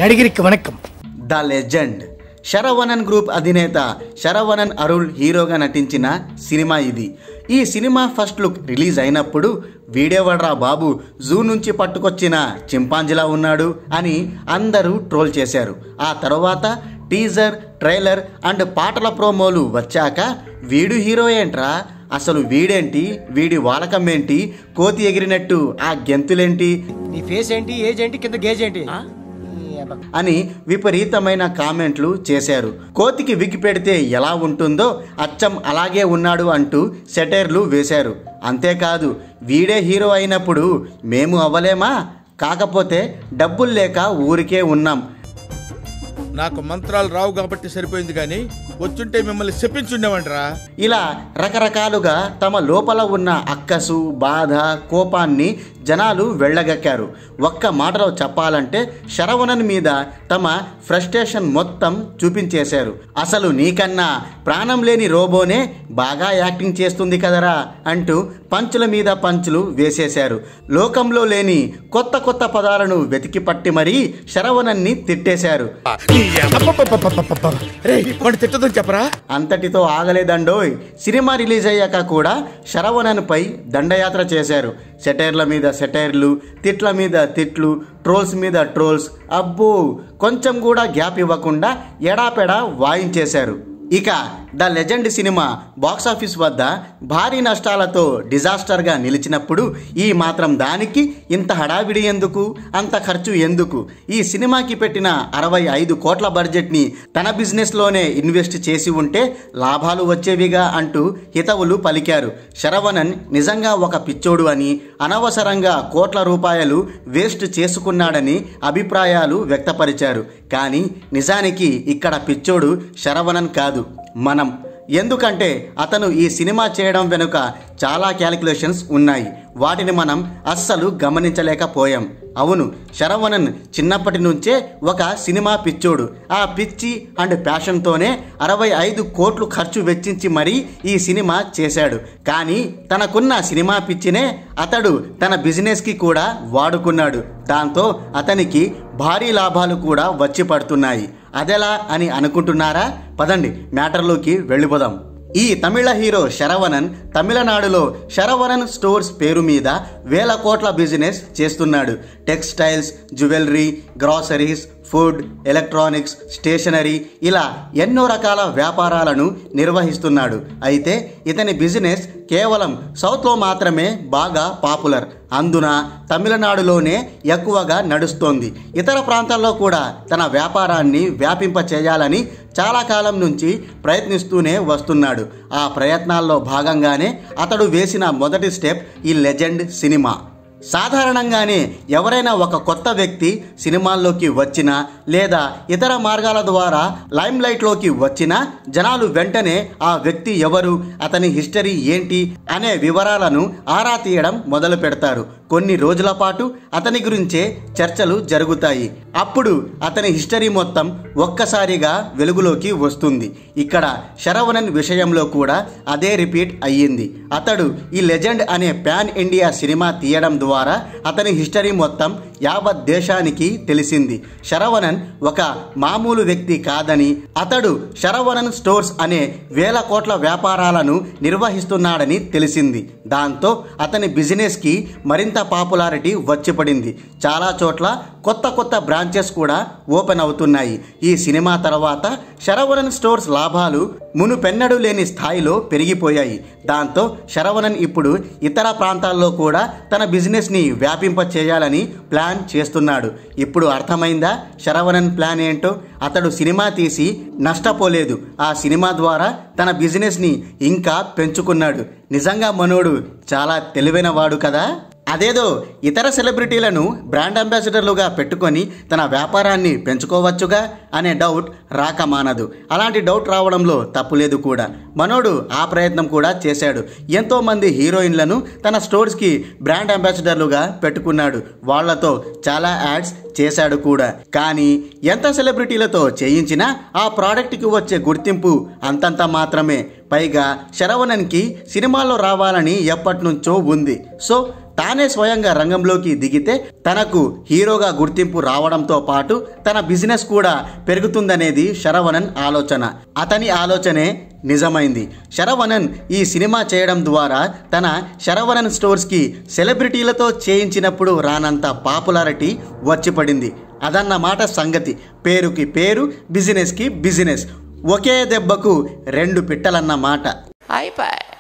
நடிகருக்கு வணக்கம். The legend Saravanan group అధినేత శరవణన్ అరుళ్ హీరోగా నటించిన సినిమా ఇది. ఈ సినిమా ఫస్ట్ లుక్ రిలీజ్ అయినప్పుడు వీడేవడ్రా బాబు, జూ నుంచి పట్టుకొచ్చిన చింపాంజీలా ఉన్నాడు అని అందరూ ట్రోల్ చేశారు. ఆ తర్వాత టీజర్, ట్రైలర్ అండ్ పాటల ప్రోమోలు వచ్చాక వీడు హీరో ఏంట్రా, అసలు వీడేంటి, వీడి వాలకం ఏంటి, కోతి ఎగిరినట్టు ఆ గెంతులేంటి, నీ ఫేస్ ఏంటి, ఏజ్ ఏంటి, కింద గేజ్ ఏంటి అని విపరీతమైన కామెంట్లు చేశారు. కోతికి విగ్గి పెడితే ఎలా ఉంటుందో అచ్చం అలాగే ఉన్నాడు అంటూ సెటైర్లు వేశారు. అంతేకాదు, వీడే హీరో అయినప్పుడు మేము అవ్వలేమా, కాకపోతే డబ్బులు లేక ఊరికే ఉన్నాం, నాకు మంత్రాలు రావు కాబట్టి సరిపోయింది, కానీ వచ్చుంటే మిమ్మల్ని చెప్పించుండేవంటరా. ఇలా రకరకాలుగా తమ లోపల ఉన్న అక్కసు, బాధ, కోపాన్ని జనాలు వెళ్ళగక్కారు. ఒక్క మాటలో చెప్పాలంటే శరవణన్ మీద తమ ఫ్రస్ట్రేషన్ మొత్తం చూపించేశారు. అసలు నీకన్నా ప్రాణం లేని రోబోనే బాగా యాక్టింగ్ చేస్తుంది కదరా అంటూ పంచుల మీద పంచులు వేసేశారు. లోకంలో లేని కొత్త కొత్త పదాలను వెతికి పట్టి మరీ శరవణన్ని తిట్టేశారు. చెప్పరా, అంతటితో ఆగలేదండోయ్. సినిమా రిలీజ్ అయ్యాక కూడా శరవణన్ పై దండయాత్ర చేశారు. సెటైర్ల మీద సెటైర్లు, తిట్ల మీద తిట్లు, ట్రోల్స్ మీద ట్రోల్స్. అబ్బో, కొంచెం కూడా గ్యాప్ ఇవ్వకుండా ఎడాపెడా వాయించేశారు. ఇక ద లెజెండ్ సినిమా బాక్సాఫీస్ వద్ద భారీ నష్టాలతో డిజాస్టర్గా నిలిచినప్పుడు ఈ మాత్రం దానికి ఇంత హడావిడి ఎందుకు, అంత ఖర్చు ఎందుకు, ఈ సినిమాకి పెట్టిన 65 కోట్ల బడ్జెట్ని తన బిజినెస్లోనే ఇన్వెస్ట్ చేసి ఉంటే లాభాలు వచ్చేవిగా అంటూ హితవులు పలికారు. శరవణన్ నిజంగా ఒక పిచ్చోడు అని, అనవసరంగా కోట్ల రూపాయలు వేస్ట్ చేసుకున్నాడని అభిప్రాయాలు వ్యక్తపరిచారు. కానీ నిజానికి ఇక్కడ పిచ్చోడు శరవణన్ కాదు, మనం. ఎందుకంటే అతను ఈ సినిమా చేయడం వెనుక చాలా క్యాలిక్యులేషన్స్ ఉన్నాయి. వాటిని మనం అస్సలు గమనించలేకపోయాం. అవును, శరవణన్ చిన్నప్పటి నుంచే ఒక సినిమా పిచ్చోడు. ఆ పిచ్చి అండ్ ప్యాషన్తోనే 65 కోట్లు ఖర్చు వెచ్చించి మరీ ఈ సినిమా చేశాడు. కానీ తనకున్న సినిమా పిచ్చినే అతడు తన బిజినెస్కి కూడా వాడుకున్నాడు. దాంతో అతనికి భారీ లాభాలు కూడా వచ్చి పడుతున్నాయి. అదెలా అని అనుకుంటున్నారా? పదండి మ్యాటర్లోకి వెళ్ళిపోదాం. ఈ తమిళ హీరో శరవణన్ తమిళనాడులో శరవణన్ స్టోర్స్ పేరు మీద వేల కోట్ల బిజినెస్ చేస్తున్నాడు. Textiles, jewellery, groceries, food, electronics, stationery, ఇలా ఎన్నో రకాల వ్యాపారాలను నిర్వహిస్తున్నాడు. అయితే ఇతని బిజినెస్ కేవలం సౌత్లో మాత్రమే బాగా పాపులర్. అందున తమిళనాడులోనే ఎక్కువగా నడుస్తోంది. ఇతర ప్రాంతాల్లో కూడా తన వ్యాపారాన్ని వ్యాపింప చేయాలని చాలా కాలం నుంచి ప్రయత్నిస్తూనే వస్తున్నాడు. ఆ ప్రయత్నాల్లో భాగంగానే అతడు వేసిన మొదటి స్టెప్ ఈ లెజెండ్ సినిమా. సాధారణంగానే ఎవరైనా ఒక కొత్త వ్యక్తి సినిమాల్లోకి వచ్చినా లేదా ఇతర మార్గాల ద్వారా లైమ్ లైట్లోకి వచ్చినా జనాలు వెంటనే ఆ వ్యక్తి ఎవరు, అతని హిస్టరీ ఏంటి అనే వివరాలను ఆరా తీయడం మొదలు పెడతారు. కొన్ని రోజుల పాటు అతని గురించే చర్చలు జరుగుతాయి. అప్పుడు అతని హిస్టరీ మొత్తం ఒక్కసారిగా వెలుగులోకి వస్తుంది. ఇక్కడ శరవణన్ విషయంలో కూడా అదే రిపీట్ అయ్యింది. అతడు ఈ లెజెండ్ అనే పాన్ ఇండియా సినిమా తీయడం ద్వారా అతని హిస్టరీ మొత్తం యావత్ దేశానికి తెలిసింది. శరవణన్ ఒక మామూలు వ్యక్తి కాదని, అతడు శరవణన్ స్టోర్స్ అనే వేల కోట్ల వ్యాపారాలను నిర్వహిస్తున్నాడని తెలిసింది. దాంతో అతని బిజినెస్కి మరింత పాపులారిటీ వచ్చి పడింది. చాలా చోట్ల కొత్త కొత్త బ్రాంచెస్ కూడా ఓపెన్ అవుతున్నాయి. ఈ సినిమా తర్వాత శరవణన్ స్టోర్స్ లాభాలు మునుపెన్నడూ లేని స్థాయిలో పెరిగిపోయాయి. దాంతో శరవణన్ ఇప్పుడు ఇతర ప్రాంతాల్లో కూడా తన బిజినెస్ని వ్యాపింప చేయాలని ప్లాన్ చేస్తున్నాడు. ఇప్పుడు అర్థమైందా శరవణన్ ప్లాన్ ఏంటో? అతడు సినిమా తీసి నష్టపోలేదు. ఆ సినిమా ద్వారా తన బిజినెస్ని ఇంకా పెంచుకున్నాడు. నిజంగా మనోడు చాలా తెలివైన వాడు కదా. అదేదో ఇతర సెలబ్రిటీలను బ్రాండ్ అంబాసిడర్లుగా పెట్టుకొని తన వ్యాపారాన్ని పెంచుకోవచ్చుగా అనే డౌట్ రాక మానదు. అలాంటి డౌట్ రావడంలో తప్పులేదు కూడా. మనోడు ఆ ప్రయత్నం కూడా చేశాడు. ఎంతోమంది హీరోయిన్లను తన స్టోర్స్కి బ్రాండ్ అంబాసిడర్లుగా పెట్టుకున్నాడు. వాళ్లతో చాలా యాడ్స్ చేశాడు కూడా. కానీ ఎంత సెలబ్రిటీలతో చేయించినా ఆ ప్రోడక్ట్కి వచ్చే గుర్తింపు అంతంత మాత్రమే. పైగా శరవణన్కి సినిమాల్లో రావాలని ఎప్పటి నుంచో ఉంది. సో తానే స్వయంగా రంగంలోకి దిగితే తనకు హీరోగా గుర్తింపు రావడంతో పాటు తన బిజినెస్ కూడా పెరుగుతుందనేది శరవణన్ ఆలోచన. అతని ఆలోచనే నిజమైంది. శరవణన్ ఈ సినిమా చేయడం ద్వారా తన శరవణన్ స్టోర్స్కి సెలబ్రిటీలతో చేయించినప్పుడు రానంత పాపులారిటీ వచ్చి పడింది. అదన్నమాట సంగతి. పేరుకి పేరు, బిజినెస్కి బిజినెస్. ఒకే దెబ్బకు రెండు పిట్టలన్నమాట. అయిపోయి.